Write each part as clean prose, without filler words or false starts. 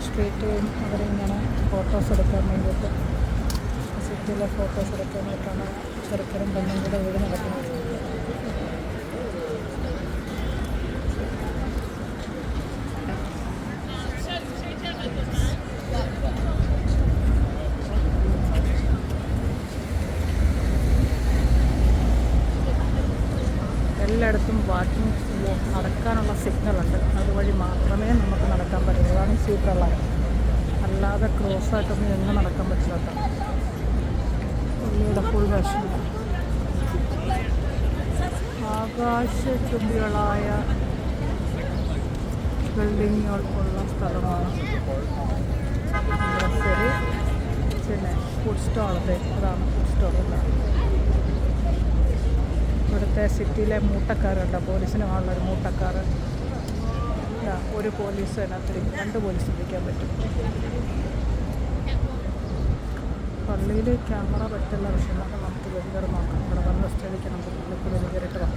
സ്ട്രീറ്റും അവരിങ്ങനെ ഫോട്ടോസ് എടുക്കാൻ വേണ്ടിയിട്ട്, സിറ്റിയിലെ ഫോട്ടോസ് എടുക്കാൻ വേണ്ടിയിട്ടാണ് ചെറുക്കനും പെണ്ണും കൂടെ വീട് നടക്കുന്നത്. എല്ലായിടത്തും വാക്കിംഗ് നടക്കാനുള്ള സിഗ്നലുണ്ട്. അതുവഴി മാത്രമേ നമുക്ക് നടക്കാൻ പറ്റുള്ളൂ. അതാണ് ഈ സീബ്ര ലൈൻ. അല്ലാതെ ക്രോസായിട്ടൊന്നും എങ്ങും നടക്കാൻ പറ്റില്ല കേട്ടോ. പള്ളിയുടെ ഫുൾ വേഷം ആകാശചുംബികളായ ബിൽഡിങ്ങുകൾ ഉള്ള സ്ഥലമാണ്. ശരി, പിന്നെ ഫുഡ് സ്റ്റോളത്തെ അതാണ് ഫുഡ് സ്റ്റോൾ. ഇവിടുത്തെ സിറ്റിയിലെ മൂട്ടക്കാരുണ്ട്, പോലീസിന് കാണുന്നൊരു മൂട്ടക്കാർ. ഒരു പോലീസ് അതിനകത്ത് 2 പോലീസ് പിടിക്കാൻ പറ്റും. പള്ളിയിൽ ക്യാമറ പറ്റില്ല, പക്ഷേ നമുക്ക് വെളികേറി നോക്കാം. ഇവിടെ വന്ന് സ്റ്റഡിക്ക് നമുക്ക് പള്ളിക്ക് വെളികേറിയിട്ട് വാ.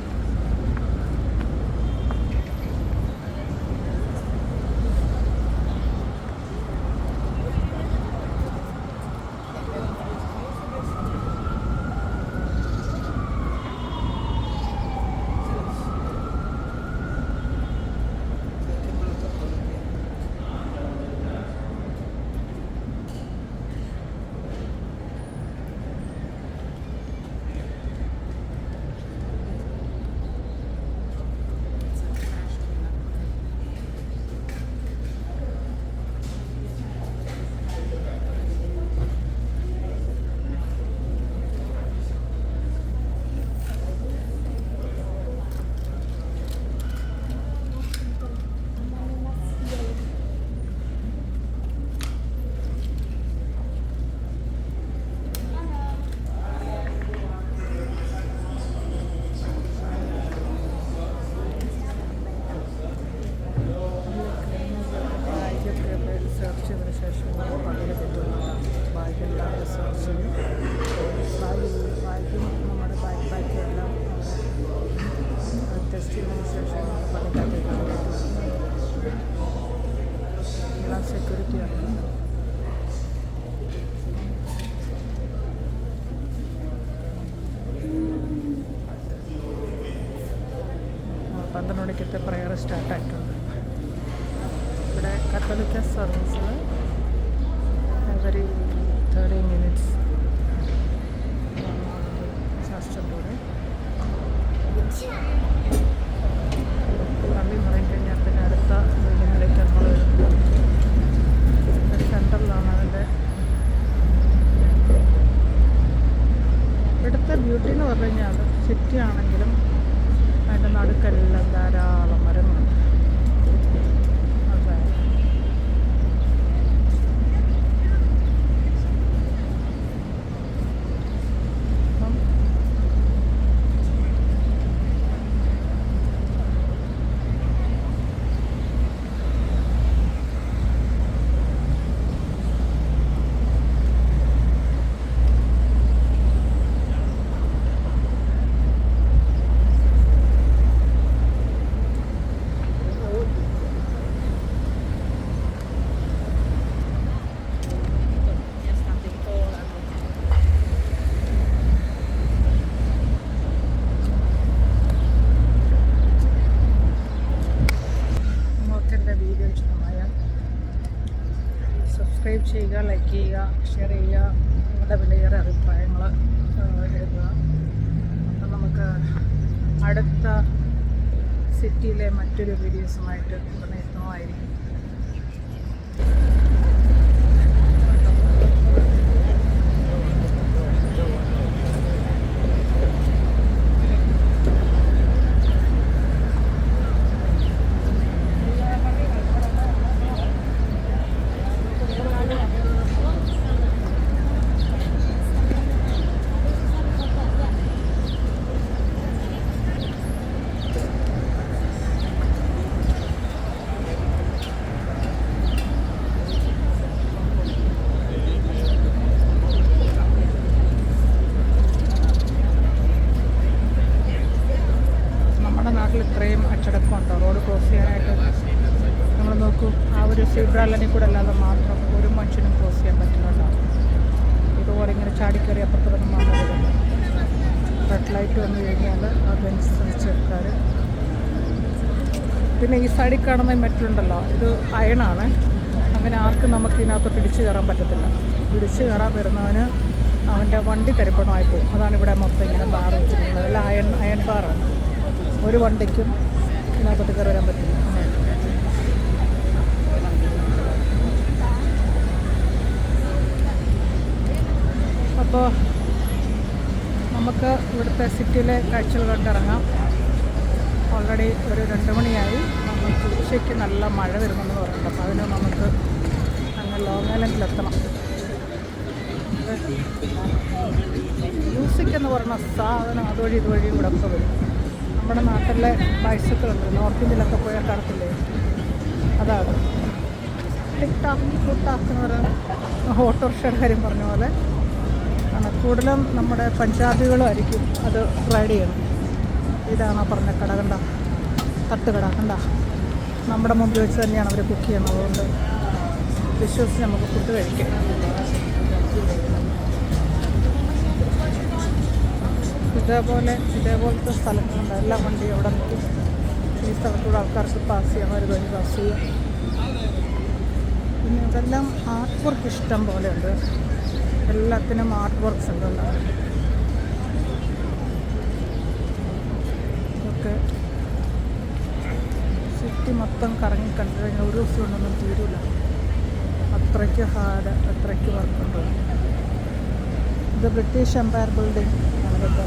സെക്യൂരിറ്റിയാണ്. 12 മണിക്കത്തെ പ്രയർ സ്റ്റാർട്ടായിട്ടുണ്ട്. ഇവിടെ കത്തോലിക്ക സർവീസിൽ എവരി 30 മിനിറ്റ്സ് ചർച്ചുണ്ടൂടെ. പള്ളി പറയും കഴിഞ്ഞാൽ പിന്നെ അടുത്ത ബിൽഡിങ്ങിലേക്ക് നമ്മൾ വരുന്നത് സെൻട്രലിലാണ്. അതിൻ്റെ ഇവിടുത്തെ ബ്യൂട്ടി എന്ന് പറഞ്ഞു കഴിഞ്ഞാൽ സിറ്റി ആണെങ്കിലും അതിൻ്റെ നടുക്കെല്ലാം ധാരാളം മരങ്ങളുണ്ട്. അതെ, സബ്സ്ക്രൈബ് ചെയ്യുക, ലൈക്ക് ചെയ്യുക, ഷെയർ ചെയ്യുക, നിങ്ങളുടെ വിലയേറെ അഭിപ്രായങ്ങൾ എഴുതുക. അപ്പം നമുക്ക് അടുത്ത സിറ്റിയിലെ മറ്റൊരു വീഡിയോസുമായിട്ട് ഉടനെ എത്തുന്നതായിരിക്കും. ചാടിക്കറി അപ്പുറത്തൊന്നും മാറുന്നില്ല. റെഡ് ലൈറ്റ് വന്നു കഴിഞ്ഞാൽ അതനുസരിച്ച് ആൾക്കാർ. പിന്നെ ഈ സൈഡിൽ കാണുന്ന മെറ്റലുണ്ടല്ലോ, ഇത് അയണാണ്. അങ്ങനെ ആർക്കും നമുക്ക് ഇതിനകത്ത് പിടിച്ചു കയറാൻ പറ്റത്തില്ല. പിടിച്ചു കയറാൻ വരുന്നവന് അവൻ്റെ വണ്ടി തരിപ്പണമായി പോകും. അതാണ് ഇവിടെ മൊത്തം ഇങ്ങനെ ബാർ വെച്ചിട്ടുള്ളത്. എല്ലാം അയൺ ബാറാണ്. ഒരു വണ്ടിക്കും ഇതിനകത്തോട്ട് കയറി വരാൻ പറ്റില്ല. അപ്പോൾ നമുക്ക് ഇവിടുത്തെ സിറ്റിയിലെ കാഴ്ചകൾ കണ്ടിറങ്ങാം. ഓൾറെഡി ഒരു 2 മണിയായി. നമുക്ക് ഉച്ചയ്ക്ക് നല്ല മഴ വരുമെന്ന് പറയുന്നുണ്ട്. അപ്പോൾ അതിന് നമുക്ക് അങ്ങ് ലോങ് ഐലൻഡിലെത്തണം. മ്യൂസിക് എന്ന് പറയുന്ന സാധനം അതുവഴി ഇതുവഴി ഇവിടെ ഒക്കെ വരും. നമ്മുടെ നാട്ടിലെ ബൈസിക്കിളുണ്ട്, നോർത്ത് ഇന്ത്യയിലൊക്കെ പോയാൽ കാണത്തില്ലേ, അതാണ്. ടിക് ടാക്ക് ഫുഡ് ടാക്ക് എന്ന് പറയുന്ന ഓട്ടോറിക്ഷയുടെ കാര്യം പറഞ്ഞ പോലെ ആണ്. കൂടുതലും നമ്മുടെ പഞ്ചാബികളുമായിരിക്കും അത് റൈഡ് ചെയ്യണം. ഇതാണ് പറഞ്ഞ കട, കണ്ട തട്ടുകട കണ്ട, നമ്മുടെ മുമ്പിൽ വെച്ച് തന്നെയാണ് അവർ കുക്ക് ചെയ്യുന്നത്. അതുകൊണ്ട് വിശ്വസിച്ച് നമുക്ക് ഫുഡ് കഴിക്കാം. ഇതേപോലത്തെ സ്ഥലങ്ങളുണ്ട്. എല്ലാ വണ്ടിയും അവിടെ നിൽക്കും. ഈ സ്ഥലത്തൂടെ ആൾക്കാർക്ക് പാസ് ചെയ്യാൻ, ഒരു വഴി പാസ് ചെയ്യും. പിന്നെ ഇതെല്ലാം ആർട്ട് വർക്ക് ഇഷ്ടം പോലെ ഉണ്ട്. എല്ലാത്തിനും ആർട്ട് വർക്ക്സ് ഉണ്ടല്ലോ. ഇതൊക്കെ സിറ്റി മൊത്തം കറങ്ങി കണ്ടു കഴിഞ്ഞാൽ ഒരു ദിവസം കൊണ്ടൊന്നും തീരില്ല. അത്രയ്ക്ക് ഹാർഡ്, അത്രയ്ക്ക് വർക്കുണ്ട്. ഇത് ബ്രിട്ടീഷ് എംപയർ ബിൽഡിംഗ് ആണ്.